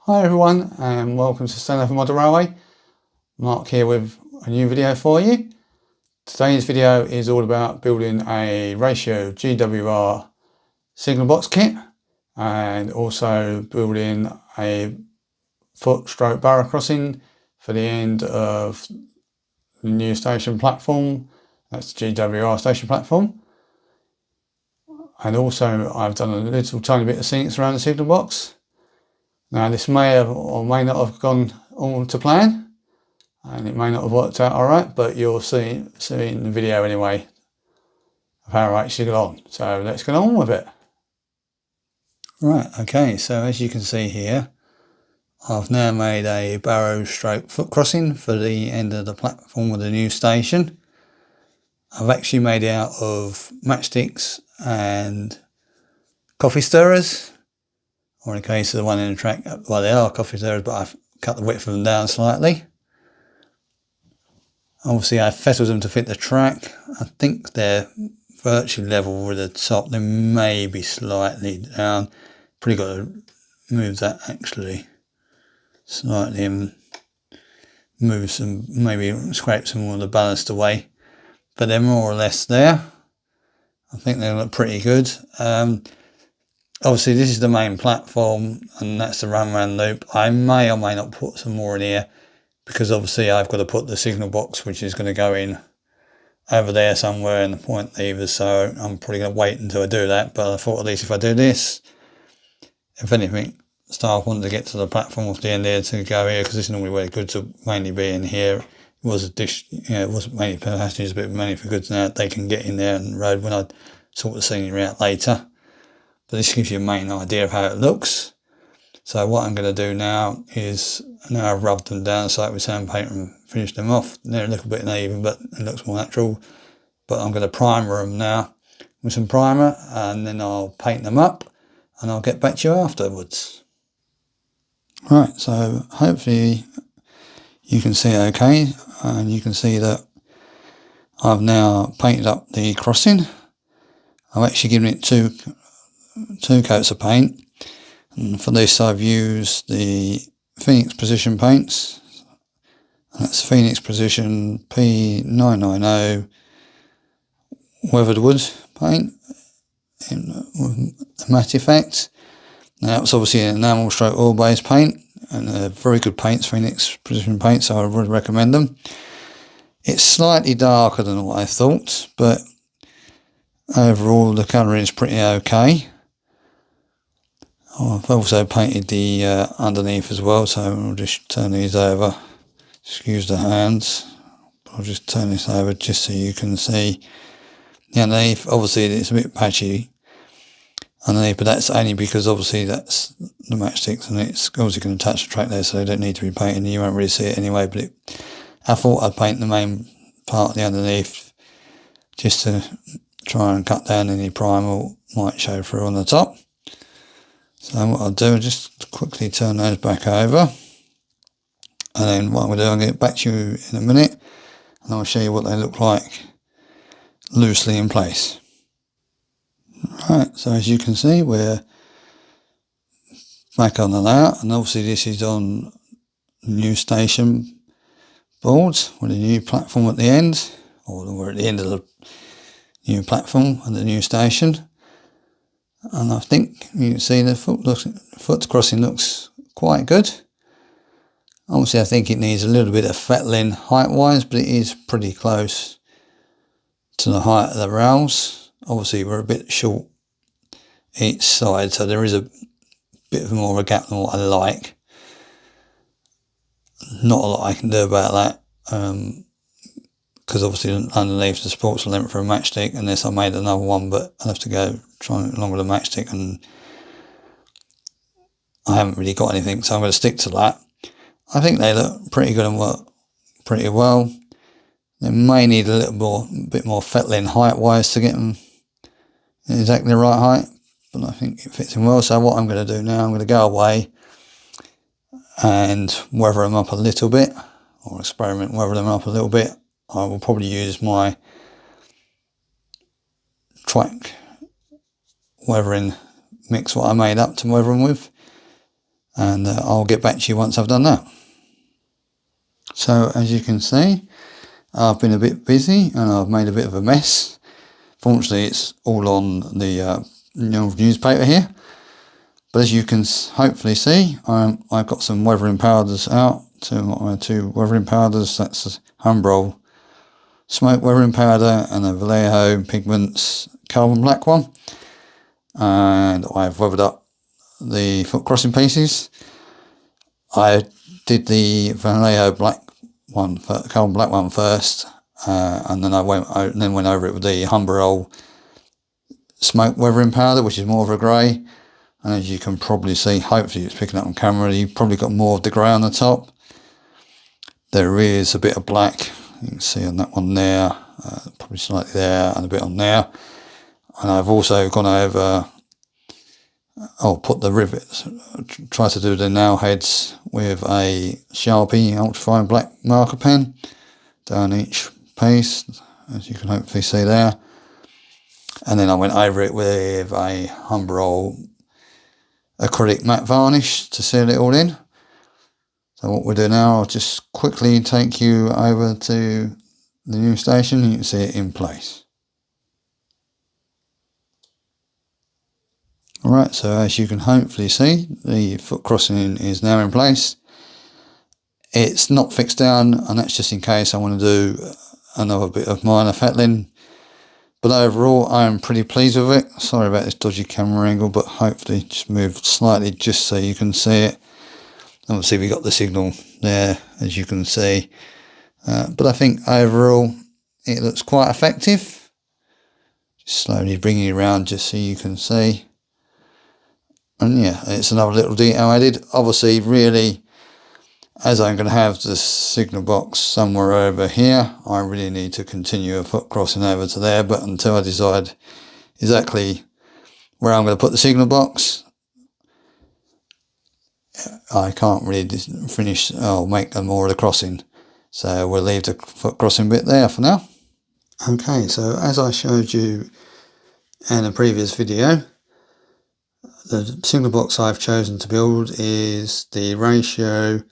Hi everyone and welcome to Stand Up Model Railway. Mark here with a new video for you. Today's video is all about building a ratio GWR signal box kit and also building a foot-stroke barrow crossing for the end of the new station platform. That's the GWR station platform. And also I've done a little tiny bit of sinks around the signal box. Now this may have or may not have gone all to plan and it may not have worked out alright, but you'll see in the video anyway of how I actually got on. So let's get on with it. Right, okay, so as you can see here, I've now made a barrow stroke foot crossing for the end of the platform of the new station. I've actually made it out of matchsticks and coffee stirrers. Or in the case of the one in the track, well they are coffee stirrers, but I've cut the width of them down slightly. Obviously I've fettled them to fit the track. I think they're virtually level with the top. They may be slightly down. Probably got to move that actually slightly and move some, maybe scrape some more of the ballast away. But they're more or less there. I think they look pretty good. Obviously this is the main platform and that's the run round loop. I may or may not put some more in here because obviously I've got to put the signal box which is going to go in over there somewhere in the point levers, so I'm probably going to wait until I do that. But I thought at least if I do this, if anything, staff wanted to get to the platform off the end here to go here because this is normally where goods will mainly be in here. It was a dish, you know, it wasn't mainly for passengers but mainly for goods. Now they can get in there and the road when I sort the scenery out later. But this gives you a main idea of how it looks. So what I'm going to do now is, now I've rubbed them down slightly with sandpaper and finished them off. They're a little bit uneven, but it looks more natural. But I'm going to primer them now with some primer and then I'll paint them up and I'll get back to you afterwards. Right, so hopefully you can see okay, and you can see that I've now painted up the crossing. I've actually given it two coats of paint, and for this I've used the Phoenix Precision paints, and that's Phoenix Precision P990 weathered wood paint with a matte effect. Now it's obviously an enamel stroke oil based paint, and they're very good paints, Phoenix Precision paints, so I would recommend them. It's slightly darker than what I thought, but overall the colouring is pretty okay. I've also painted the underneath as well, so I'll just turn these over. Excuse the hands. I'll just turn this over just so you can see the underneath. Obviously it's a bit patchy underneath, but that's only because obviously that's the matchsticks and it's obviously going to touch the track there, so they don't need to be painted. You won't really see it anyway, but I thought I'd paint the main part of the underneath just to try and cut down any primer might show through on the top. So what I'll do is just quickly turn those back over, and then what I'm going to do, I'll get back to you in a minute and I'll show you what they look like loosely in place. Right, so as you can see we're back on the layout, and obviously this is on the new station boards with a new platform at the end, or we're at the end of the new platform and the new station. And I think you can see the foot crossing looks quite good. Obviously I think it needs a little bit of fettling height wise, but it is pretty close to the height of the rails. Obviously we're a bit short each side, so there is a bit of more of a gap than what I like. Not a lot I can do about that, because obviously underneath the supports the length for a matchstick, unless I made another one, but I'll have to go try along with a matchstick, and I haven't really got anything, so I'm going to stick to that. I think they look pretty good and work pretty well. They may need a bit more fettling height wise to get them exactly the right height, but I think it fits in well. So what I'm going to do now, I'm going to go away and weather them up a little bit, or experiment weather them up a little bit. I will probably use my track weathering mix what I made up to weather them with, and I'll get back to you once I've done that. So as you can see, I've been a bit busy and I've made a bit of a mess. Fortunately, it's all on the newspaper here. But as you can hopefully see, I've got some weathering powders out. Two weathering powders. That's a Humbrol smoke weathering powder and a Vallejo Pigments carbon black one. And I've weathered up the foot crossing pieces. I did the Vallejo black one, carbon black one first, and then I went over it with the Humbrol smoke weathering powder, which is more of a grey. And as you can probably see, hopefully it's picking up on camera, you've probably got more of the grey on the top. There is a bit of black, you can see on that one there, probably slightly there and a bit on there. And I've also gone over, put the rivets, try to do the nail heads with a Sharpie ultrafine black marker pen down each piece, as you can hopefully see there. And then I went over it with a Humbrol acrylic matte varnish to seal it all in. So what we'll do now, I'll just quickly take you over to the new station and you can see it in place. Alright, so as you can hopefully see, the foot crossing is now in place. It's not fixed down, and that's just in case I want to do another bit of minor fettling. But overall, I'm pretty pleased with it. Sorry about this dodgy camera angle, but hopefully just move slightly just so you can see it. Obviously, we got the signal there, as you can see. But I think overall, it looks quite effective. Just slowly bringing it around just so you can see. And yeah, it's another little detail added. Obviously, really, as I'm going to have the signal box somewhere over here, I really need to continue a foot crossing over to there. But until I decide exactly where I'm going to put the signal box, I can't really finish or make more of the crossing. So we'll leave the foot crossing bit there for now. Okay, so as I showed you in a previous video, the signal box I've chosen to build is the ratio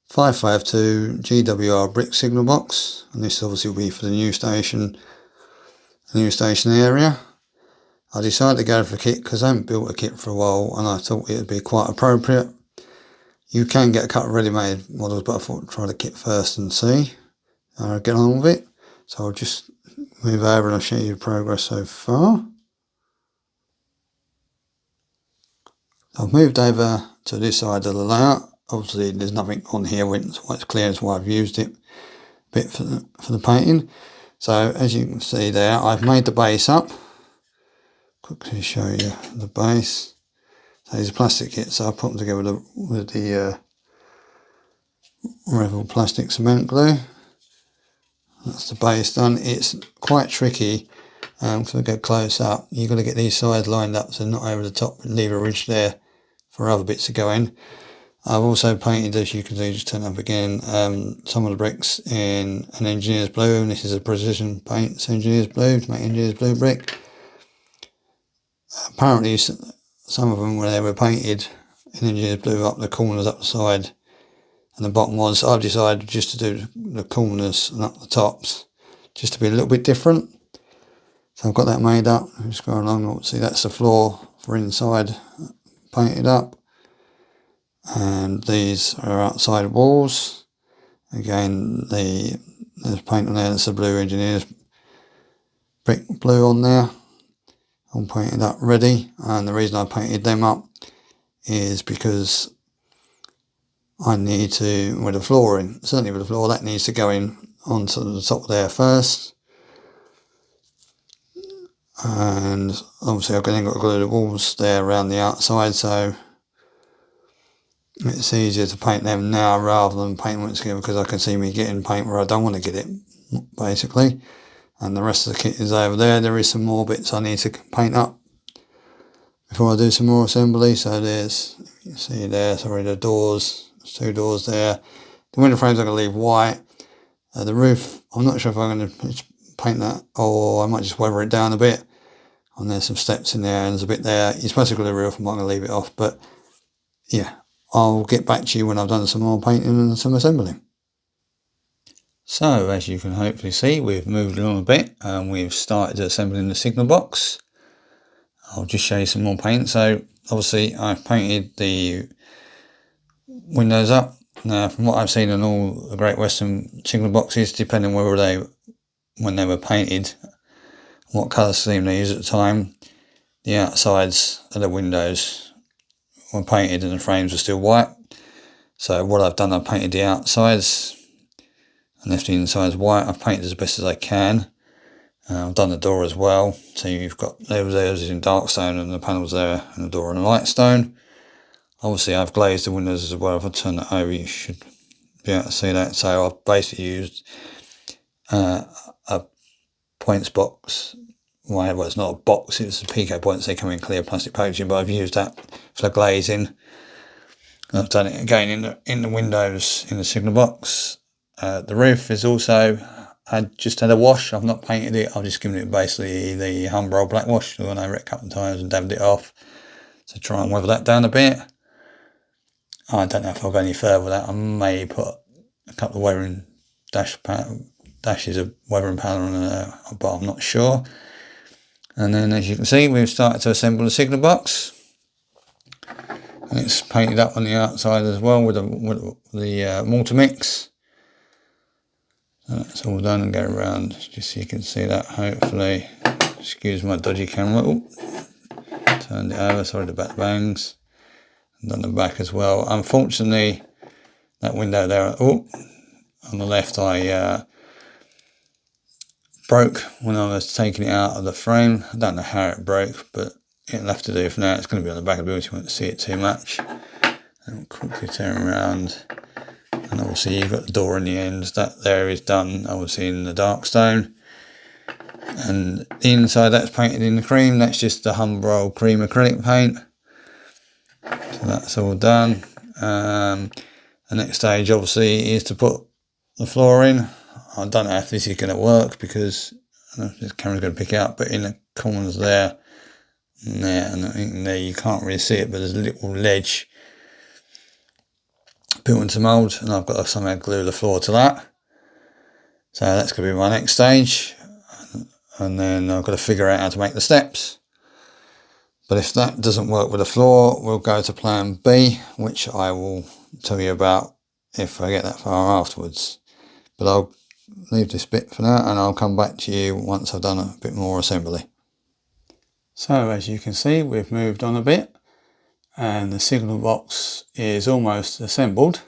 552 GWR brick signal box, and this obviously will be for the new station area. I decided to go for a kit because I haven't built a kit for a while, and I thought it would be quite appropriate. You can get a couple of ready-made models, but I thought I'd try the kit first and see how I get on with it. So I'll just move over and I'll show you the progress so far. I've moved over to this side of the layout. Obviously there's nothing on here, it's clear, that's why I've used it a bit for the painting. So as you can see there, I've made the base up. Quickly show you the base. So these are plastic kits, so I put them together with the Revel plastic cement glue. That's the base done. It's quite tricky. If we go close up, you've got to get these sides lined up so not over the top, but leave a ridge there for other bits to go in. I've also painted, as you can see, just turn up again, some of the bricks in an engineer's blue, and this is a precision paints engineer's blue to make engineer's blue brick. Apparently some of them, when they were painted in engineer's blue, up the corners, up the side and the bottom was, I've decided just to do the corners and up the tops just to be a little bit different. So I've got that made up. I'm just going along, see that's the floor for inside painted up, and these are outside walls. Again, there's paint on there, that's the blue engineer's brick blue on there, all painted up ready. And the reason I painted them up is because I need to, with the flooring, certainly with the floor, that needs to go in onto the top there first. And obviously I've then got to glue the walls there around the outside, so it's easier to paint them now rather than paint them together, because I can see me getting paint where I don't want to get it, basically. And the rest of the kit is over there. There is some more bits I need to paint up before I do some more assembly. So there's, you can see there, sorry, the doors, there's two doors there. The window frames I'm going to leave white. The roof, I'm not sure if I'm going to paint that, or I might just weather it down a bit. And there's some steps in there and there's a bit there. You're supposed to glue the roof, I'm not going to leave it off, but yeah, I'll get back to you when I've done some more painting and some assembling. So as you can hopefully see, we've moved along a bit and we've started assembling the signal box. I'll just show you some more paint. So obviously I've painted the windows up. Now from what I've seen on all the Great Western signal boxes, depending when they were painted, what colour scheme they used at the time, the outsides of the windows were painted and the frames were still white. So what I've done, I've painted the outsides and left the insides white. I've painted as best as I can. I've done the door as well. So you've got those in dark stone and the panels there, and the door in light stone. Obviously I've glazed the windows as well. If I turn that over, you should be able to see that. So I've basically used a points box. Well, it's not a box, it's a Pico points. They come in clear plastic packaging, but I've used that for the glazing. I've done it again in the windows in the signal box. The roof is also, I just had a wash. I've not painted it. I've just given it basically the Humbrol black wash, the one I read a couple of times and dabbed it off to try and weather that down a bit. I don't know if I'll go any further with that. I may put a couple of weathering dashes of weathering powder on there, but I'm not sure. And then as you can see, we've started to assemble the signal box. And it's painted up on the outside as well with the mortar mix. So that's all done, and go around just so you can see that hopefully. Excuse my dodgy camera. Ooh. Turned it over, sorry about the bangs. And done the back as well. Unfortunately, that window there, on the left, I broke when I was taking it out of the frame. I don't know how it broke, but it'll have to do for now. It's going to be on the back of the build, you won't see it too much. And quickly turn around, and obviously you've got the door in the ends. That there is done obviously in the dark stone, and the inside that's painted in the cream. That's just the Humbrol cream acrylic paint. So that's all done. The next stage obviously is to put the floor in. I don't know if this is going to work because I don't know if this camera's going to pick it up, but in the corners there, and I think there you can't really see it, but there's a little ledge built into mould, and I've got to somehow glue the floor to that. So that's going to be my next stage, and then I've got to figure out how to make the steps. But if that doesn't work with the floor, we'll go to plan B, which I will tell you about if I get that far afterwards. But I'll leave this bit for now, and I'll come back to you once I've done a bit more assembly. So as you can see, we've moved on a bit, and the signal box is almost assembled.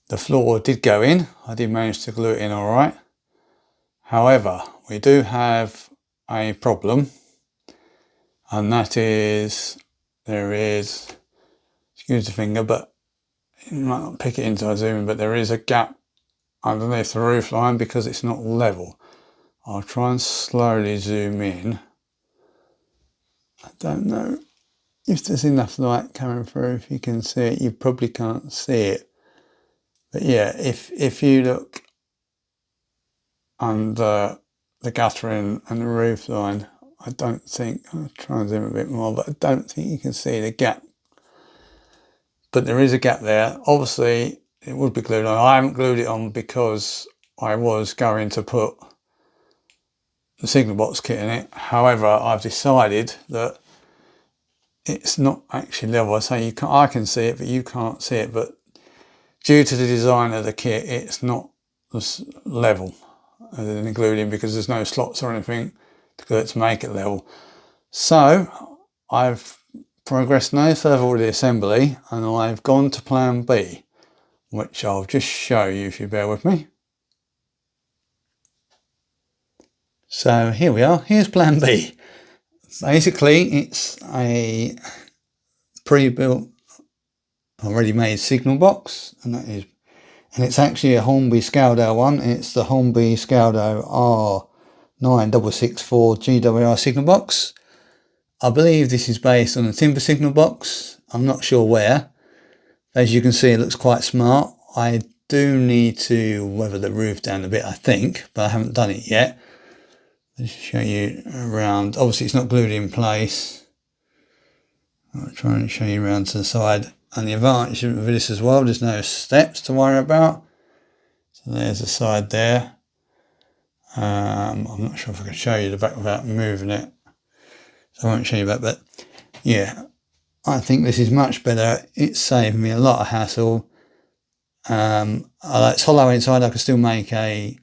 The floor did go in. I did manage to glue it in all right. However, we do have a problem, and that is there is, excuse the finger, but you might not pick it into a zoom in, but there is a gap underneath the roof line because it's not level. I'll try and slowly zoom in. I don't know if there's enough light coming through. If you can see it, you probably can't see it. But yeah, if you look under the guttering and the roof line, I don't think, I'll try and zoom a bit more, but I don't think you can see the gap. But there is a gap there. Obviously, it would be glued on. I haven't glued it on because I was going to put the signal box kit in it. However, I've decided that it's not actually level. I say I can see it, but you can't see it. But due to the design of the kit, it's not level, as in glued in, because there's no slots or anything to make it level. So I've progressed no further with the assembly, and I've gone to plan B, which I'll just show you if you bear with me. So here we are, here's plan B. Basically, it's a pre-built, already made signal box, and it's actually a Hornby Scaldale one. It's the Hornby Scaldale R9664 GWR signal box. I believe this is based on a timber signal box. I'm not sure where. As you can see, it looks quite smart. I do need to weather the roof down a bit, I think, but I haven't done it yet. Let's show you around. Obviously, it's not glued in place. I'll try and show you around to the side. And the advantage of this as well, there's no steps to worry about. So there's the side there. I'm not sure if I can show you the back without moving it, so I won't show you that, but yeah, I think this is much better. It's saved me a lot of hassle. It's hollow inside. I can still make a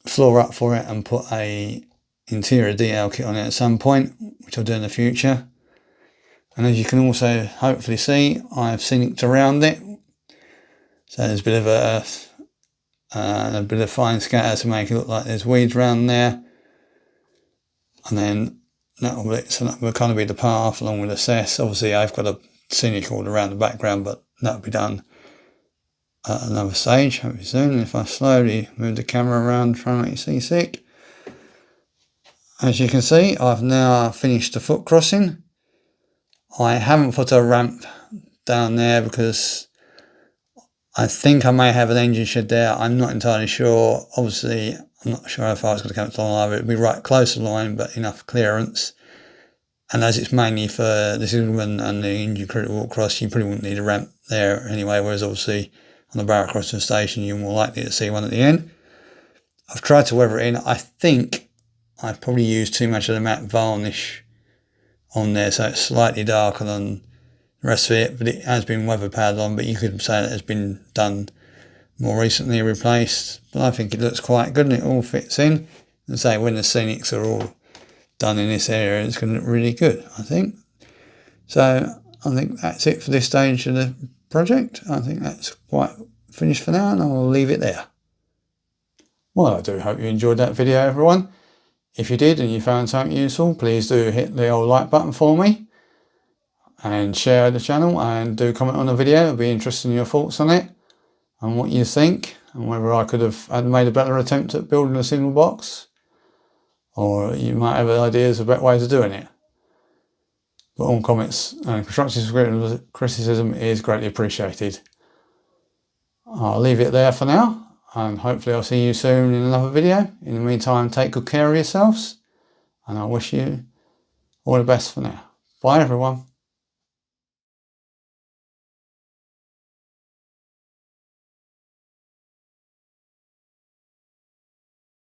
floor up for it and put a interior detail kit on it at some point, which I'll do in the future. And as you can also hopefully see, I've scenicked around it, so there's a bit of earth and a bit of fine scatter to make it look like there's weeds around there, and then that will kind of be the path along with the cess. Obviously I've got a scenic all around the background, but that'll be done at another stage, hopefully soon. And if I slowly move the camera around, try and make you see sick. As you can see, I've now finished the foot crossing. I haven't put a ramp down there because I think I may have an engine shed there. I'm not entirely sure. Obviously, I'm not sure how far it's going to come to the line. It'll be right close to the line, but enough clearance. And as it's mainly for the signalman and the engine crew to walk across, you probably wouldn't need a ramp there anyway, whereas obviously on the barrow crossing station, you're more likely to see one at the end. I've tried to weather it in. I think I've probably used too much of the matte varnish on there, so it's slightly darker than the rest of it, but it has been weather padded on, but you could say that it's been done more recently, replaced. But I think it looks quite good and it all fits in. And say when the scenics are all done in this area, it's going to look really good, I think. So I think that's it for this stage of the project. I think that's quite finished for now, and I'll leave it there. Well, I do hope you enjoyed that video, everyone. If you did and you found something useful, please do hit the old like button for me and share the channel, and do comment on the video. I'll be interested in your thoughts on it and what you think, and whether I could have made a better attempt at building a signal box, or you might have ideas of better ways of doing it. But all comments and constructive criticism is greatly appreciated. I'll leave it there for now, and hopefully I'll see you soon in another video. In the meantime, take good care of yourselves, and I wish you all the best for now. Bye everyone.